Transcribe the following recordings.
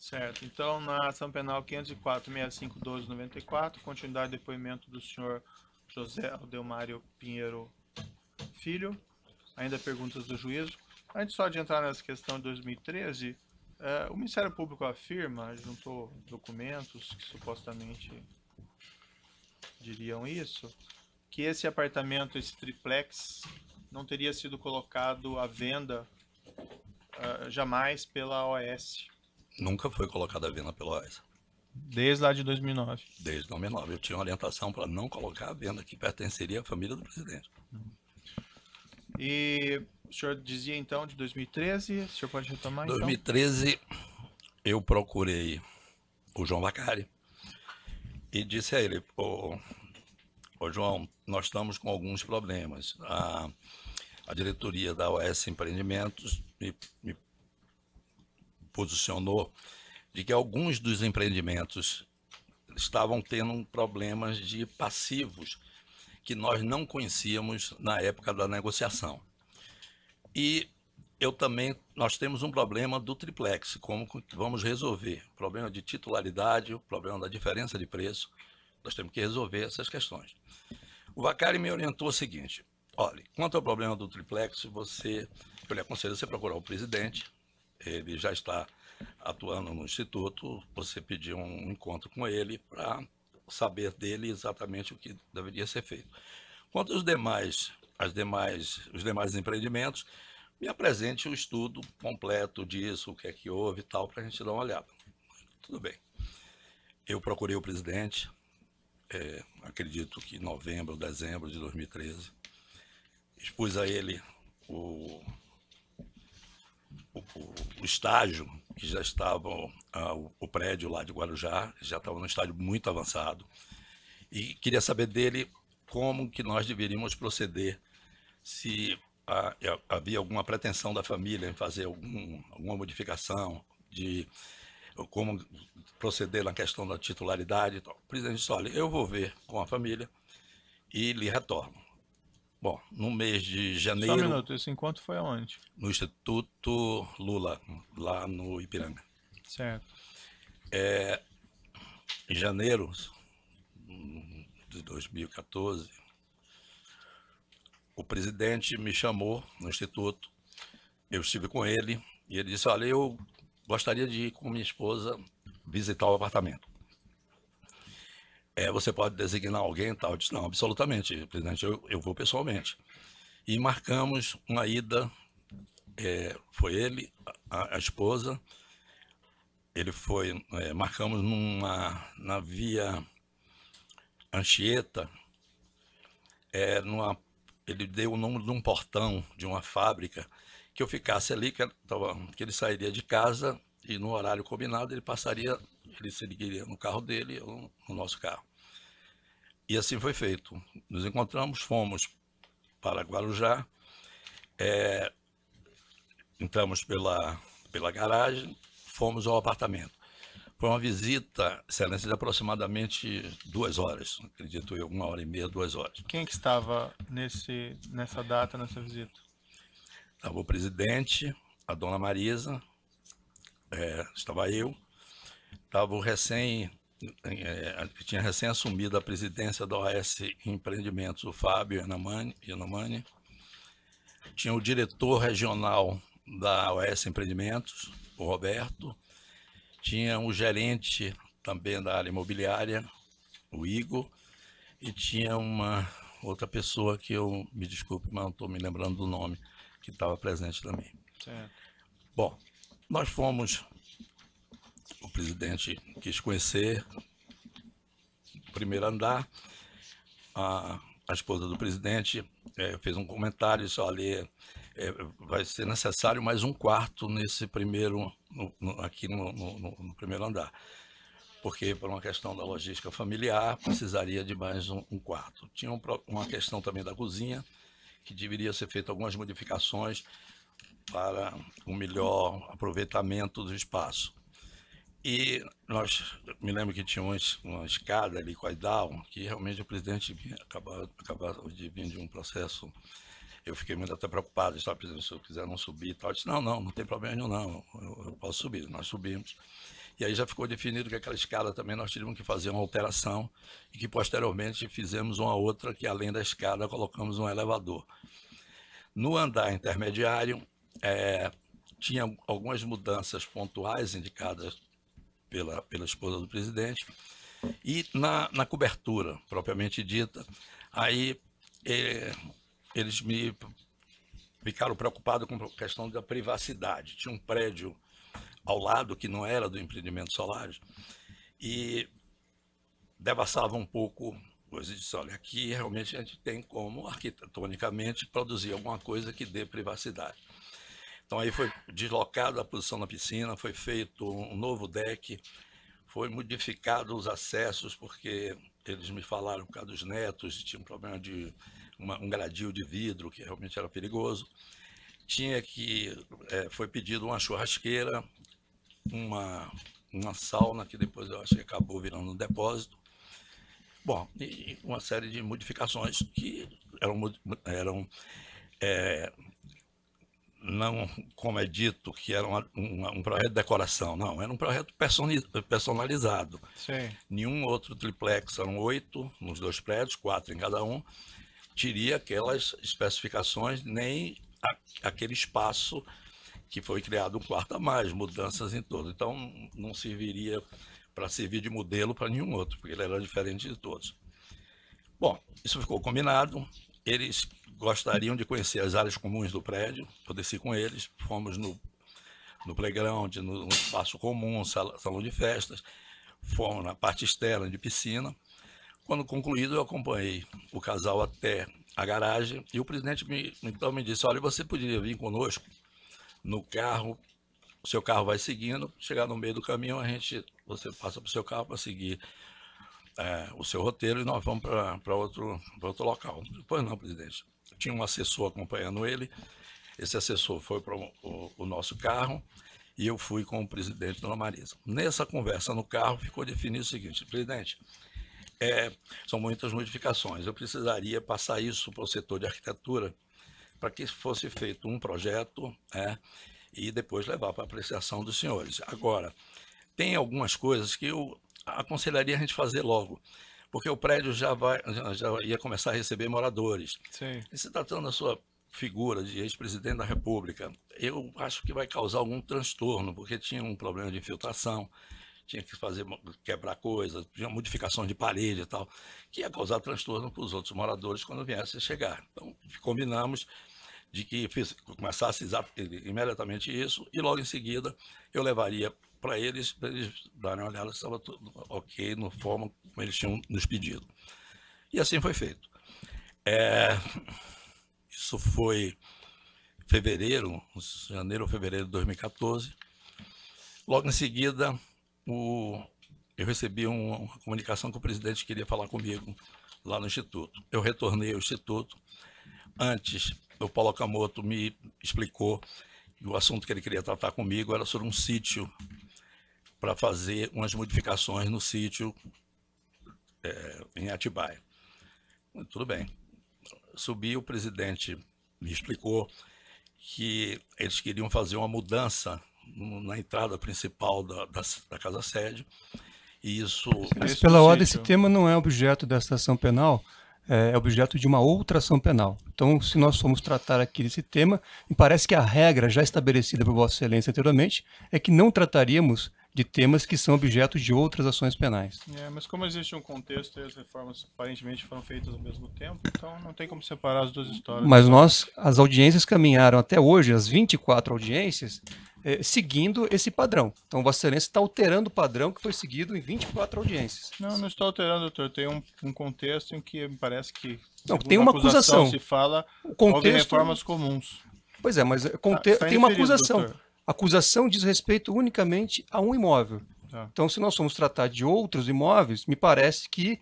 Certo. Então, na ação penal 504.6512/94, continuidade do depoimento do senhor José Aldelmário Pinheiro Filho. Ainda perguntas do juízo. Antes só de entrar nessa questão de 2013, o Ministério Público afirma, juntou documentos que supostamente diriam isso, que esse apartamento, esse triplex, não teria sido colocado à venda jamais pela OS. Nunca foi colocada à venda pela OAS. Desde lá de 2009. Desde 2009. Eu tinha uma orientação para não colocar à venda, que pertenceria à família do presidente. E o senhor dizia então de 2013, o senhor pode retomar então? 2013, eu procurei o João Vacari e disse a ele, ô João, nós estamos com alguns problemas. A diretoria da OS Empreendimentos me posicionou de que alguns dos empreendimentos estavam tendo problemas de passivos que nós não conhecíamos na época da negociação. E eu também, nós temos um problema do triplex, como vamos resolver? O problema de titularidade, o problema da diferença de preço, nós temos que resolver essas questões. O Vacari me orientou o seguinte, olha, quanto ao problema do triplex, eu lhe aconselho você procurar o presidente, ele já está atuando no Instituto, você pedir um encontro com ele para saber dele exatamente o que deveria ser feito. Quanto aos os demais empreendimentos, me apresente o estudo completo disso, o que é que houve e tal, para a gente dar uma olhada. Tudo bem. Eu procurei o presidente, acredito que em novembro, dezembro de 2013, expus a ele o estágio que já estava, o prédio lá de Guarujá, já estava num estágio muito avançado, e queria saber dele como que nós deveríamos proceder, se havia alguma pretensão da família em fazer alguma modificação, de como proceder na questão da titularidade e tal. O presidente disse, olha, eu vou ver com a família e lhe retorno. Bom, no mês de janeiro... Só um minuto, esse encontro foi aonde? No Instituto Lula, lá no Ipiranga. Certo. Em janeiro de 2014, o presidente me chamou no Instituto, eu estive com ele, e ele disse, olha, eu gostaria de ir com minha esposa visitar o apartamento. Você pode designar alguém e tal? Eu disse, não, absolutamente, presidente, eu vou pessoalmente. E marcamos uma ida, foi ele, a esposa, ele foi, marcamos na via Anchieta, ele deu o número de um portão de uma fábrica, que eu ficasse ali, que ele sairia de casa e no horário combinado ele seguiria no carro dele ou no nosso carro. E assim foi feito. Nos encontramos, fomos para Guarujá, entramos pela garagem, fomos ao apartamento. Foi uma visita, excelência, de aproximadamente 2 horas, acredito eu, 1h30, 2 horas. Quem que estava nessa data, nessa visita? Estava o presidente, a dona Marisa, estava eu, estava que tinha recém assumido a presidência da OS Empreendimentos, o Fábio Yanamani, tinha o diretor regional da OS Empreendimentos, o Roberto, tinha o gerente também da área imobiliária, o Igor, e tinha uma outra pessoa que me desculpe, mas não estou me lembrando do nome, que estava presente também. Certo. Bom, nós fomos, o presidente quis conhecer o primeiro andar, a esposa do presidente fez um comentário, disse, olha, vai ser necessário mais um quarto nesse primeiro, aqui no primeiro andar, porque por uma questão da logística familiar, precisaria de mais um quarto. Tinha uma questão também da cozinha, que deveria ser feita algumas modificações para um melhor aproveitamento do espaço. E me lembro que tinha uma escada ali com a Idal, que realmente o presidente acabava de vir de um processo. Eu fiquei muito até preocupado, presidente, se eu quiser não subir e tal. Eu disse, não tem problema nenhum, não, eu posso subir. Nós subimos. E aí já ficou definido que aquela escada também nós tivemos que fazer uma alteração e que posteriormente fizemos uma outra que além da escada colocamos um elevador. No andar intermediário, tinha algumas mudanças pontuais indicadas pela esposa do presidente, e na cobertura, propriamente dita, aí eles me ficaram preocupados com a questão da privacidade. Tinha um prédio ao lado que não era do empreendimento Solaris e devassava um pouco coisa. Disse, olha, aqui realmente a gente tem como arquitetonicamente produzir alguma coisa que dê privacidade. Então aí foi deslocada a posição na piscina, foi feito um novo deck, foi modificado os acessos, porque eles me falaram por causa dos netos, tinha um problema de um gradil de vidro, que realmente era perigoso. Foi pedido uma churrasqueira, uma sauna, que depois eu acho que acabou virando um depósito. Bom, e uma série de modificações que eram não, como é dito, que era um projeto de decoração, não, era um projeto personalizado. Sim. Nenhum outro triplex, eram 8 nos 2 prédios, 4 em cada um, teria aquelas especificações, nem aquele espaço que foi criado um quarto a mais, mudanças em todo. Então, não serviria para servir de modelo para nenhum outro, porque ele era diferente de todos. Bom, isso ficou combinado, eles gostariam de conhecer as áreas comuns do prédio, eu desci com eles, fomos no playground, no espaço comum, salão de festas, fomos na parte externa de piscina. Quando concluído, eu acompanhei o casal até a garagem e o presidente então me disse, olha, você poderia vir conosco no carro, o seu carro vai seguindo, chegar no meio do caminho, você passa para o seu carro para seguir o seu roteiro e nós vamos para outro local. Pois não, presidente. Tinha um assessor acompanhando ele, esse assessor foi para o nosso carro e eu fui com o presidente Dona Marisa. Nessa conversa no carro ficou definido o seguinte, presidente, são muitas modificações, eu precisaria passar isso para o setor de arquitetura para que fosse feito um projeto e depois levar para a apreciação dos senhores. Agora, tem algumas coisas que eu aconselharia a gente fazer logo, porque o prédio já ia começar a receber moradores. Sim. E se tratando da sua figura de ex-presidente da República, eu acho que vai causar algum transtorno, porque tinha um problema de infiltração, tinha que quebrar coisas, tinha modificação de parede e tal, que ia causar transtorno para os outros moradores quando viessem chegar. Então, combinamos de que começasse imediatamente isso, e logo em seguida eu levaria para eles darem uma olhada se estava tudo ok, na forma como eles tinham nos pedido. E assim foi feito. Isso foi janeiro ou fevereiro de 2014. Logo em seguida, eu recebi uma comunicação que o presidente queria falar comigo lá no Instituto. Eu retornei ao Instituto. Antes, o Paulo Okamoto me explicou que o assunto que ele queria tratar comigo era sobre um sítio, para fazer umas modificações no sítio em Atibaia. Tudo bem. Subi, o presidente me explicou que eles queriam fazer uma mudança na entrada principal da casa-sede, e isso... Mas, pela ordem, esse tema não é objeto dessa ação penal, é objeto de uma outra ação penal. Então, se nós formos tratar aqui desse tema, me parece que a regra já estabelecida por Vossa Excelência anteriormente é que não trataríamos de temas que são objeto de outras ações penais. Mas como existe um contexto e as reformas aparentemente foram feitas ao mesmo tempo, então não tem como separar as duas histórias. Mas as audiências caminharam até hoje, as 24 audiências, seguindo esse padrão. Então, Vossa Excelência está alterando o padrão que foi seguido em 24 audiências. Não estou alterando, doutor. Tem um contexto em que me parece que... Não, tem uma acusação. Se fala o contexto... houve reformas comuns. Pois é, mas tem uma acusação. Doutor. A acusação diz respeito unicamente a um imóvel. Então, se nós formos tratar de outros imóveis, me parece que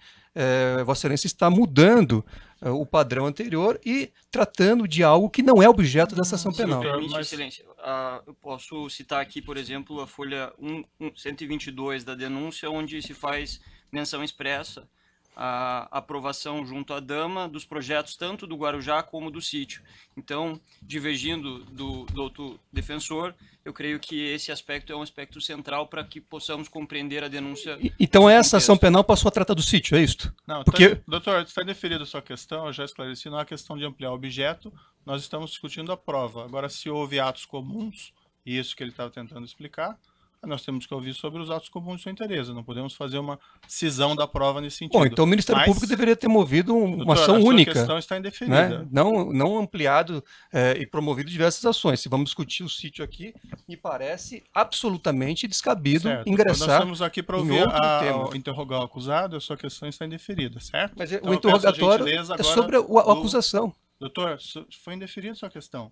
Vossa Excelência está mudando o padrão anterior e tratando de algo que não é objeto dessa ação penal. Permite, Excelência, eu posso citar aqui, por exemplo, a folha 122 da denúncia, onde se faz menção expressa a aprovação junto à Dama dos projetos tanto do Guarujá como do sítio. Então, divergindo do doutor defensor, eu creio que esse aspecto é um aspecto central para que possamos compreender a denúncia. Então essa ação penal passou a tratar do sítio, é isso? Não, porque... doutor, está indeferida a sua questão, eu já esclareci, não é questão de ampliar o objeto, nós estamos discutindo a prova. Agora, se houve atos comuns, e isso que ele estava tentando explicar, nós temos que ouvir sobre os atos comuns de sua interesse. Não podemos fazer uma cisão da prova nesse sentido. Bom, então o Ministério Público deveria ter movido uma ação única. A questão está indeferida. Né? Não ampliado e promovido diversas ações. Se vamos discutir o sítio aqui, me parece absolutamente descabido ingressar. Nós estamos aqui para ouvir interrogar o acusado, a sua questão está indeferida, certo? Mas então, o interrogatório é sobre a acusação. Doutor, foi indeferida a sua questão.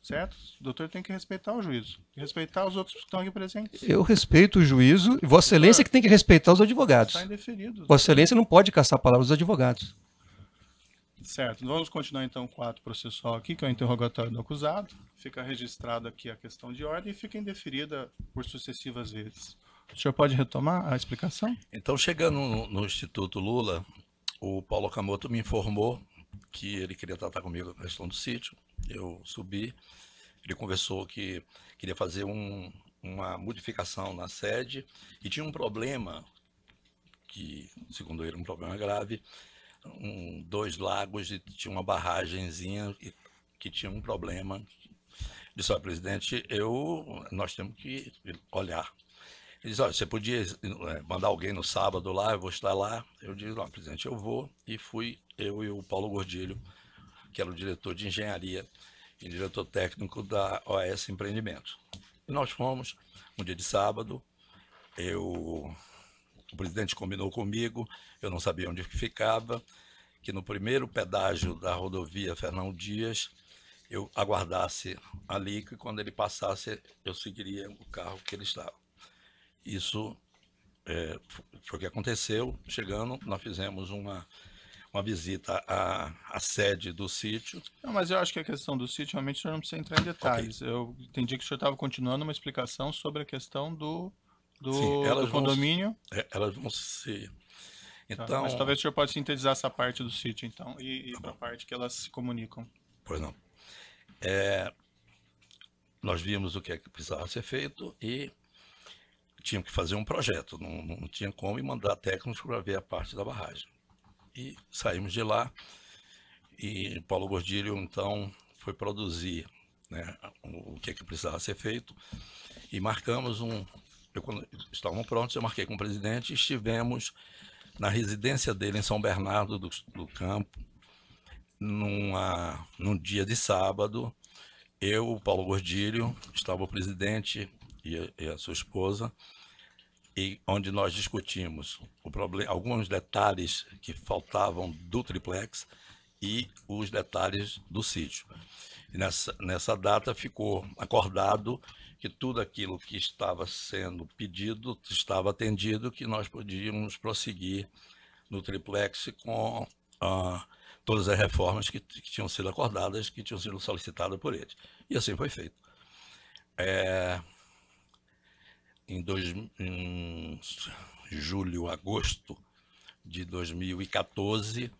Certo? O doutor tem que respeitar o juízo. Respeitar os outros que estão aqui presentes. Eu respeito o juízo e Vossa Excelência que tem que respeitar os advogados. Está indeferido. Vossa Excelência não pode caçar palavras dos advogados. Certo. Vamos continuar então com o ato processual aqui, que é o interrogatório do acusado. Fica registrado aqui a questão de ordem e fica indeferida por sucessivas vezes. O senhor pode retomar a explicação? Então, chegando no Instituto Lula, o Paulo Okamoto me informou que ele queria tratar comigo a questão do sítio. Eu subi, ele conversou que queria fazer uma modificação na sede e tinha um problema, que segundo ele um problema grave, 2 lagos e tinha uma barragenzinha que tinha um problema. Disse, olha, presidente, nós temos que olhar. Ele disse, olha, você podia mandar alguém no sábado lá, eu vou estar lá. Eu disse, não, presidente, eu vou. E fui eu e o Paulo Gordilho, que era o diretor de engenharia e diretor técnico da OAS Empreendimentos. E nós fomos, um dia de sábado, o presidente combinou comigo, eu não sabia onde ficava, que no primeiro pedágio da rodovia Fernão Dias, eu aguardasse ali, que quando ele passasse, eu seguiria o carro que ele estava. Isso foi o que aconteceu. Chegando, nós fizemos uma visita à sede do sítio. Não, mas eu acho que a questão do sítio, realmente, o senhor não precisa entrar em detalhes. Okay. Eu entendi que o senhor estava continuando uma explicação sobre a questão do condomínio. Elas vão se... Então, tá, mas talvez o senhor possa sintetizar essa parte do sítio, então, e para a parte que elas se comunicam. Pois não. Nós vimos o que é que precisava ser feito e tinham que fazer um projeto. Não tinha como ir mandar técnicos para ver a parte da barragem. E saímos de lá e Paulo Gordilho, então, foi produzir, né, o que é que precisava ser feito e marcamos quando estavam prontos, eu marquei com o presidente e estivemos na residência dele em São Bernardo do Campo, num dia de sábado. Eu, o Paulo Gordilho, estava o presidente e a sua esposa, e onde nós discutimos alguns detalhes que faltavam do triplex e os detalhes do sítio. E nessa data ficou acordado que tudo aquilo que estava sendo pedido estava atendido, que nós podíamos prosseguir no triplex com todas as reformas que tinham sido acordadas, que tinham sido solicitadas por eles. E assim foi feito. Em julho, agosto de 2014,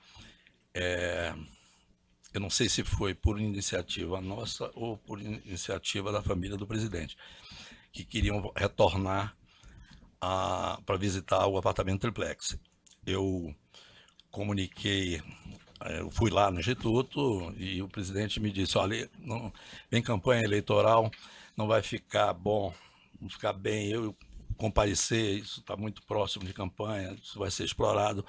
eu não sei se foi por iniciativa nossa ou por iniciativa da família do presidente, que queriam retornar para visitar o apartamento triplex. Eu comuniquei, eu fui lá no Instituto e o presidente me disse, olha, vem campanha eleitoral, não vai ficar bom, não ficar bem eu comparecer, isso está muito próximo de campanha, isso vai ser explorado,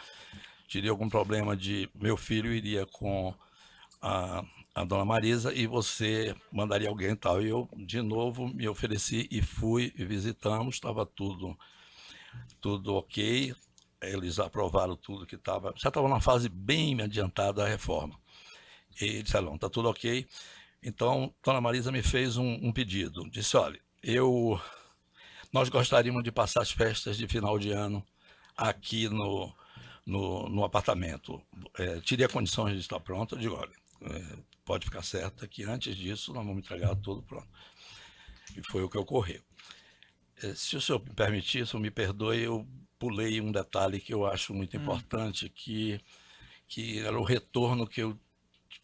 teria algum problema de meu filho iria com a dona Marisa e você mandaria alguém e tal. E eu, de novo, me ofereci e fui e visitamos, estava tudo ok, eles aprovaram tudo que estava, já estava numa fase bem adiantada da reforma. E disseram, está tudo ok. Então, dona Marisa me fez um pedido, disse, olha, nós gostaríamos de passar as festas de final de ano aqui no apartamento. Teria condições de estar pronto? Eu digo, olha, pode ficar certa que antes disso nós vamos entregar tudo pronto. E foi o que ocorreu. Se o senhor me permitir, se me perdoe, eu pulei um detalhe que eu acho muito importante, que era o retorno que eu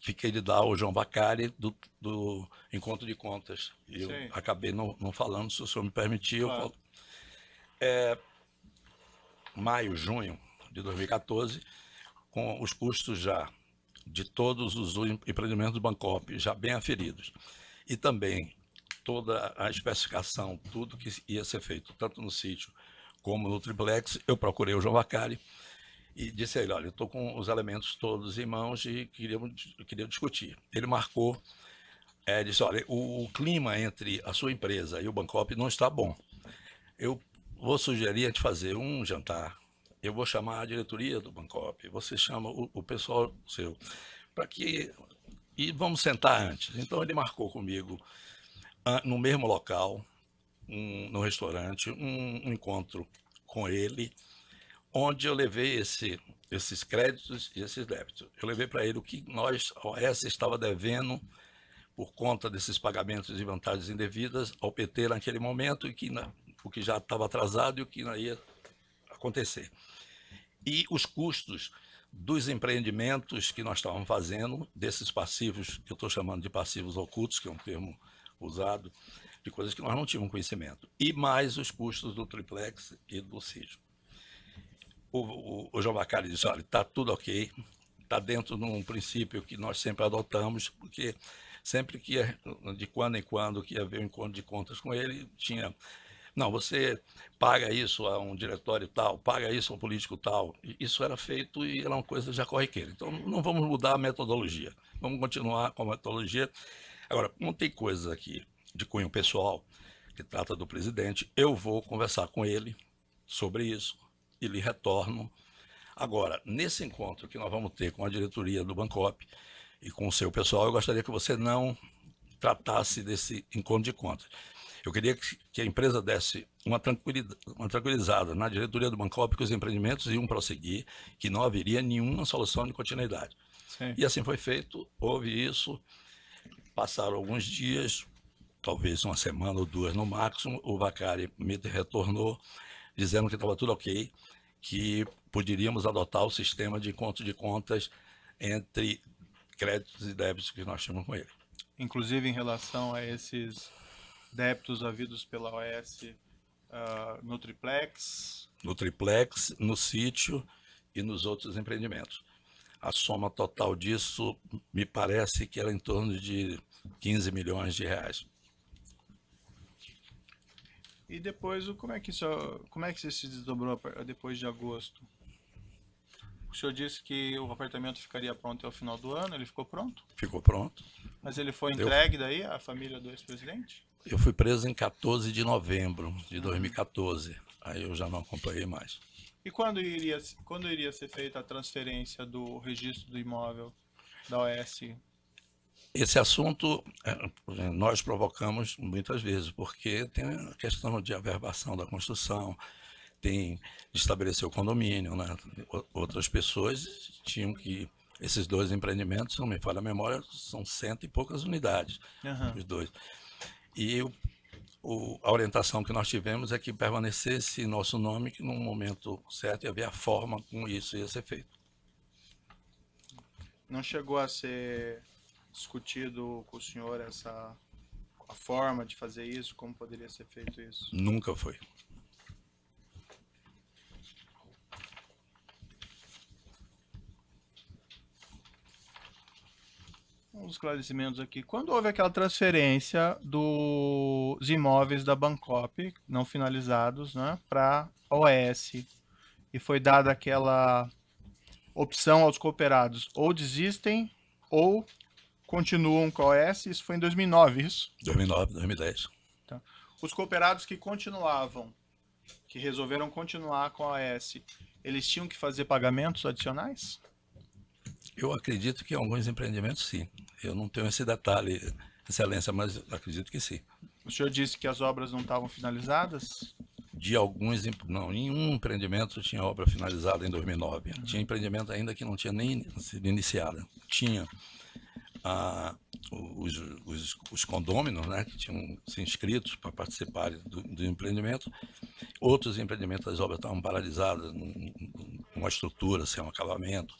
fiquei de dar ao João Vacari do Encontro de Contas. Eu acabei não falando, se o senhor me permitir. Claro. Maio, junho de 2014, com os custos já de todos os empreendimentos do Bancopp já bem aferidos. E também toda a especificação, tudo que ia ser feito, tanto no sítio como no triplex, eu procurei o João Vacari e disse a ele, olha, eu estou com os elementos todos em mãos e queria discutir. Ele marcou, disse, olha, o clima entre a sua empresa e o Bancopp não está bom. Eu vou sugerir a gente fazer um jantar. Eu vou chamar a diretoria do Bancopp, você chama o pessoal seu, e vamos sentar antes. Então ele marcou comigo, no mesmo local, no restaurante, um encontro com ele, onde eu levei esses créditos e esses débitos. Eu levei para ele o que nós, a OAS, estava devendo por conta desses pagamentos e vantagens indevidas ao PT naquele momento, e o que já estava atrasado e o que não ia acontecer. E os custos dos empreendimentos que nós estávamos fazendo, desses passivos, que eu estou chamando de passivos ocultos, que é um termo usado, de coisas que nós não tínhamos conhecimento, e mais os custos do triplex e do sítio. O João Vacari disse, olha, está tudo ok, está dentro de um princípio que nós sempre adotamos, porque sempre que, de quando em quando, que ia haver um encontro de contas com ele, tinha... Não, você paga isso a um diretório tal, paga isso a um político tal. Isso era feito e era uma coisa já corriqueira. Então, não vamos mudar a metodologia. Vamos continuar com a metodologia. Agora, como tem coisas aqui de cunho pessoal, que trata do presidente, eu vou conversar com ele sobre isso e lhe retorno. Agora, nesse encontro que nós vamos ter com a diretoria do Bancopp e com o seu pessoal, eu gostaria que você não tratasse desse encontro de contas. Eu queria que a empresa desse uma tranquilizada na diretoria do Bancopp, que os empreendimentos iam prosseguir, que não haveria nenhuma solução de continuidade. Sim. E assim foi feito, houve isso, passaram alguns dias, talvez uma semana ou duas no máximo, o Vacari me retornou dizendo que estava tudo ok, que poderíamos adotar o sistema de encontro de contas entre créditos e débitos que nós tínhamos com ele. Inclusive em relação a esses débitos havidos pela OAS no triplex? No triplex, no sítio e nos outros empreendimentos. A soma total disso me parece que era em torno de 15 milhões de reais. E depois, como é que isso se desdobrou depois de agosto? O senhor disse que o apartamento ficaria pronto até o final do ano, ele ficou pronto? Ficou pronto. Mas ele foi entregue daí à família do ex-presidente? Eu fui preso em 14 de novembro de 2014, aí eu já não acompanhei mais. E quando iria ser feita a transferência do registro do imóvel da OAS? Esse assunto nós provocamos muitas vezes, porque tem a questão de averbação da construção, tem de estabelecer o condomínio, né? Outras pessoas tinham que... Esses dois empreendimentos, se não me falha a memória, são 100 e poucas unidades, os dois. E a orientação que nós tivemos é que permanecesse nosso nome, que no momento certo ia haver a forma como isso ia ser feito. Não chegou a ser discutido com o senhor a forma de fazer isso, como poderia ser feito isso? Nunca foi. Uns esclarecimentos aqui. Quando houve aquela transferência dos imóveis da Bancopp, não finalizados, né, para a OAS, e foi dada aquela opção aos cooperados, ou desistem ou continuam com a OAS, isso foi em 2009, isso? 2009, 2010. Tá. Os cooperados que continuavam, que resolveram continuar com a OAS, eles tinham que fazer pagamentos adicionais? Eu acredito que em alguns empreendimentos, sim. Eu não tenho esse detalhe, excelência, mas acredito que sim. O senhor disse que as obras não estavam finalizadas? De alguns, não, nenhum empreendimento tinha obra finalizada em 2009. Tinha empreendimento ainda que não tinha nem sido iniciado. Tinha os condôminos, né, que tinham se inscritos para participarem do empreendimento, Outros empreendimentos, as obras estavam paralisadas, com uma estrutura, sem um acabamento.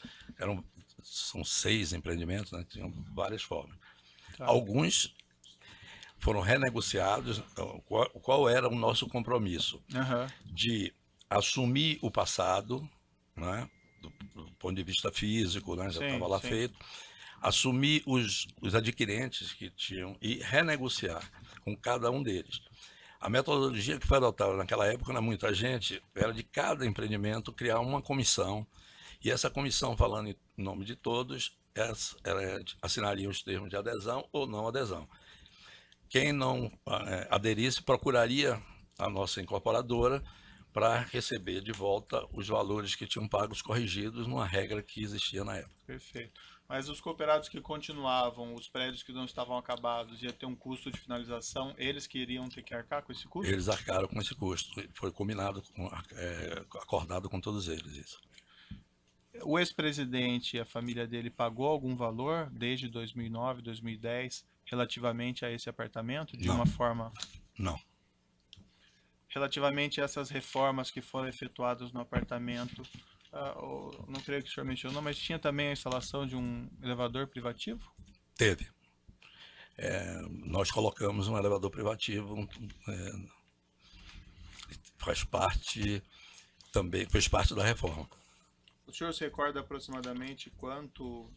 São 6 empreendimentos, né? Tinham várias formas. Tá. Alguns foram renegociados. Qual era o nosso compromisso? De assumir o passado, né? Do ponto de vista físico, né? Já estava lá feito. Assumir os adquirentes que tinham e renegociar com cada um deles. A metodologia que foi adotada naquela época, não é muita gente, era de cada empreendimento criar uma comissão, e essa comissão, falando em nome de todos, assinaria os termos de adesão ou não adesão. Quem não aderisse procuraria a nossa incorporadora para receber de volta os valores que tinham pagos corrigidos numa regra que existia na época. Perfeito. Mas os cooperados que continuavam, os prédios que não estavam acabados, ia ter um custo de finalização, eles que iriam ter que arcar com esse custo? Eles arcaram com esse custo. Foi combinado, acordado com todos eles isso. O ex-presidente e a família dele pagou algum valor desde 2009, 2010, relativamente a esse apartamento, de uma forma... Não. Relativamente a essas reformas que foram efetuadas no apartamento... não creio que o senhor mencionou, mas tinha também a instalação de um elevador privativo? Teve. Nós colocamos um elevador privativo, fez parte da reforma. O senhor se recorda aproximadamente quanto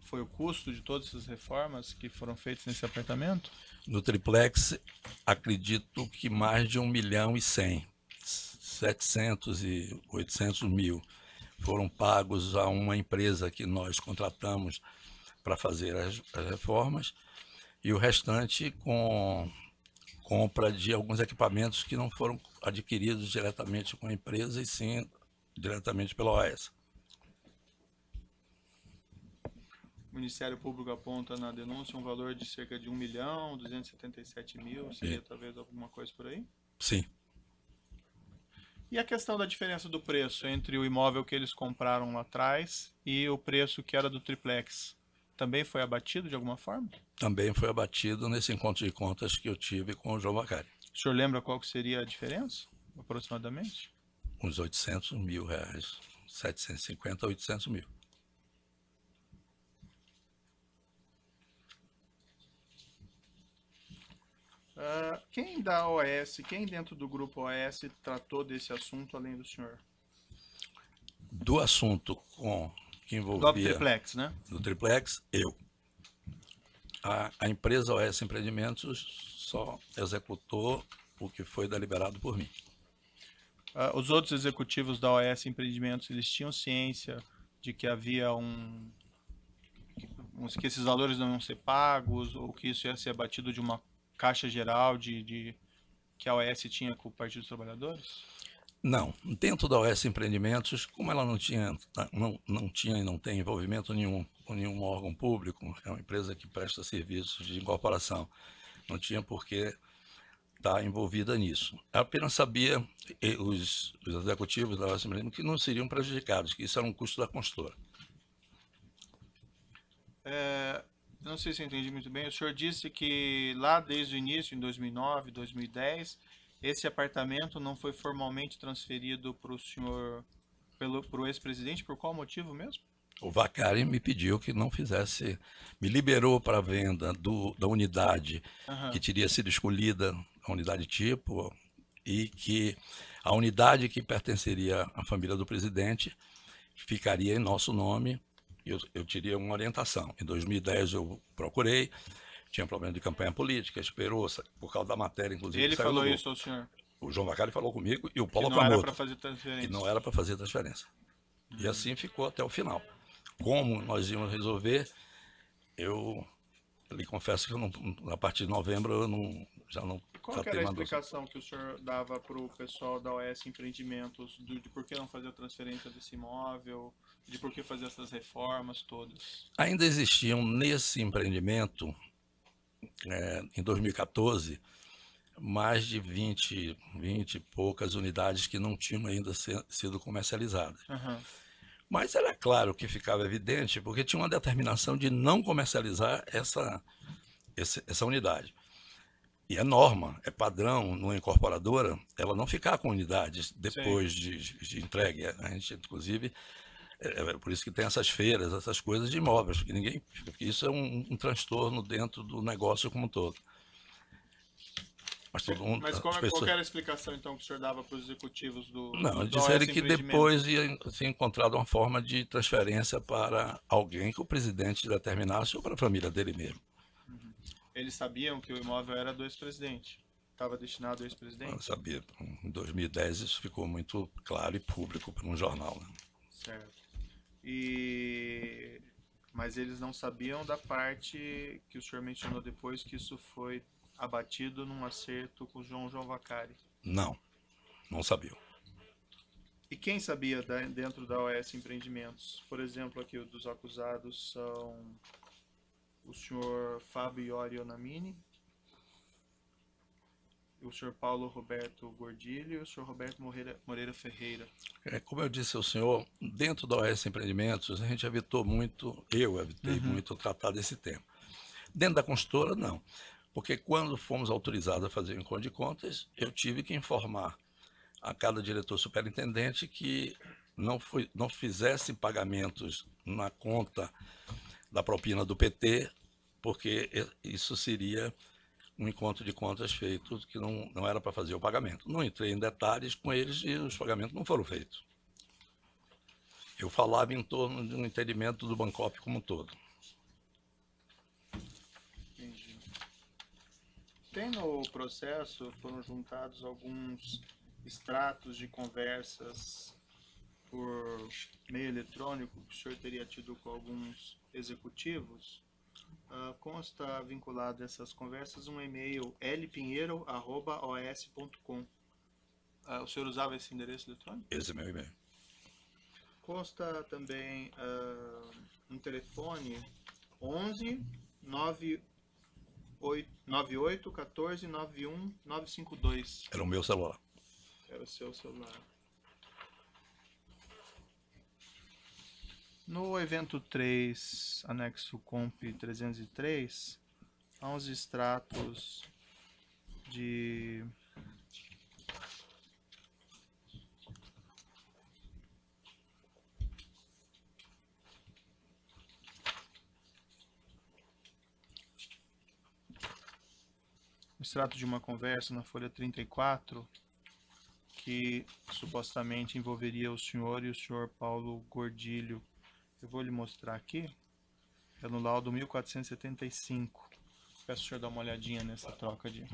foi o custo de todas essas reformas que foram feitas nesse apartamento? No triplex, acredito que mais de 1.100.000. 700 e 800 mil foram pagos a uma empresa que nós contratamos para fazer as reformas, e o restante com compra de alguns equipamentos que não foram adquiridos diretamente com a empresa, e sim diretamente pela OAS. O Ministério Público aponta na denúncia um valor de cerca de 1.277.000, seria talvez alguma coisa por aí? Sim. E a questão da diferença do preço entre o imóvel que eles compraram lá atrás e o preço que era do triplex, também foi abatido de alguma forma? Também foi abatido nesse encontro de contas que eu tive com o João Vacari. O senhor lembra qual que seria a diferença, aproximadamente? Uns 800 mil reais, 750 a 800 mil. Quem da OAS, quem dentro do grupo OAS tratou desse assunto além do senhor? Do assunto que envolvia... Do triplex, né? Do triplex, eu. A empresa OAS Empreendimentos só executou o que foi deliberado por mim. Os outros executivos da OAS Empreendimentos, eles tinham ciência de que havia que esses valores não iam ser pagos, ou que isso ia ser abatido de uma caixa geral que a OAS tinha com o Partido dos Trabalhadores? Não. Dentro da OAS Empreendimentos, como ela não tinha e não tem envolvimento nenhum com nenhum órgão público, é uma empresa que presta serviços de incorporação, não tinha por que estar envolvida nisso. Apenas sabia, os executivos da OAS Empreendimentos, que não seriam prejudicados, que isso era um custo da consultora. Não sei se eu entendi muito bem. O senhor disse que lá desde o início, em 2009, 2010, esse apartamento não foi formalmente transferido para o senhor, para o ex-presidente, por qual motivo mesmo? O Vacari me pediu que não fizesse, me liberou para a venda da unidade que teria sido escolhida, a unidade tipo, e que a unidade que pertenceria à família do presidente ficaria em nosso nome. Eu teria uma orientação. Em 2010 eu procurei, tinha problema de campanha política, esperou, por causa da matéria, inclusive. Ele falou isso ao senhor? O João Vacari falou comigo e o Paulo Camoto. Que não era para fazer transferência. Que não era para fazer transferência. E assim ficou até o final. Como nós íamos resolver, eu lhe confesso que a partir de novembro eu já não... Qual que era a explicação que o senhor dava para o pessoal da OAS Empreendimentos de por que não fazer a transferência desse imóvel, de por que fazer essas reformas todas? Ainda existiam nesse empreendimento, em 2014, mais de 20 e poucas unidades que não tinham ainda sido comercializadas. Mas era claro que ficava evidente, porque tinha uma determinação de não comercializar essa unidade. E é norma, é padrão numa incorporadora, ela não ficar com unidades depois de entregue. A gente, inclusive, por isso que tem essas feiras, essas coisas de imóveis, porque isso é um transtorno dentro do negócio como um todo. Mas qual era a explicação, então, que o senhor dava para os executivos Não, disseram que depois ia ser encontrada uma forma de transferência para alguém que o presidente determinasse ou para a família dele mesmo. Eles sabiam que o imóvel era do ex-presidente? Estava destinado ao ex-presidente? Eu sabia. Em 2010 isso ficou muito claro e público para um jornal. Né? Certo. Mas eles não sabiam da parte que o senhor mencionou depois, que isso foi abatido num acerto com o João Vacari? Não sabiam. E quem sabia dentro da OS Empreendimentos? Por exemplo, aqui dos acusados são o senhor Fábio Iori Onamini, o senhor Paulo Roberto Gordilho e o senhor Roberto Moreira Ferreira. Como eu disse ao senhor, dentro da OS Empreendimentos, a gente evitou muito, eu evitei muito tratar desse tema. Dentro da consultora, não. Porque quando fomos autorizados a fazer o encontro de contas, eu tive que informar a cada diretor superintendente que não fizesse pagamentos na conta da propina do PT, porque isso seria um encontro de contas feito que não era para fazer o pagamento. Não entrei em detalhes com eles e os pagamentos não foram feitos. Eu falava em torno de um entendimento do Bancop como um todo. Entendi. Tem no processo, foram juntados alguns extratos de conversas por meio eletrônico que o senhor teria tido com alguns executivos. Consta vinculado a essas conversas um e-mail lpinheiro@os.com. O senhor usava esse endereço eletrônico? Esse é meu e-mail. Consta também um telefone 11 98 14 91 952. Era o meu celular. Era o seu celular. No evento 3, anexo Comp 303, há uns extratos de uma conversa na folha 34 que supostamente envolveria o senhor e o senhor Paulo Gordilho. Eu vou lhe mostrar aqui. É no laudo 1475. Peço o senhor dar uma olhadinha nessa troca de...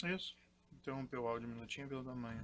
Isso. Interrompeu o áudio um minutinho pelo tamanho.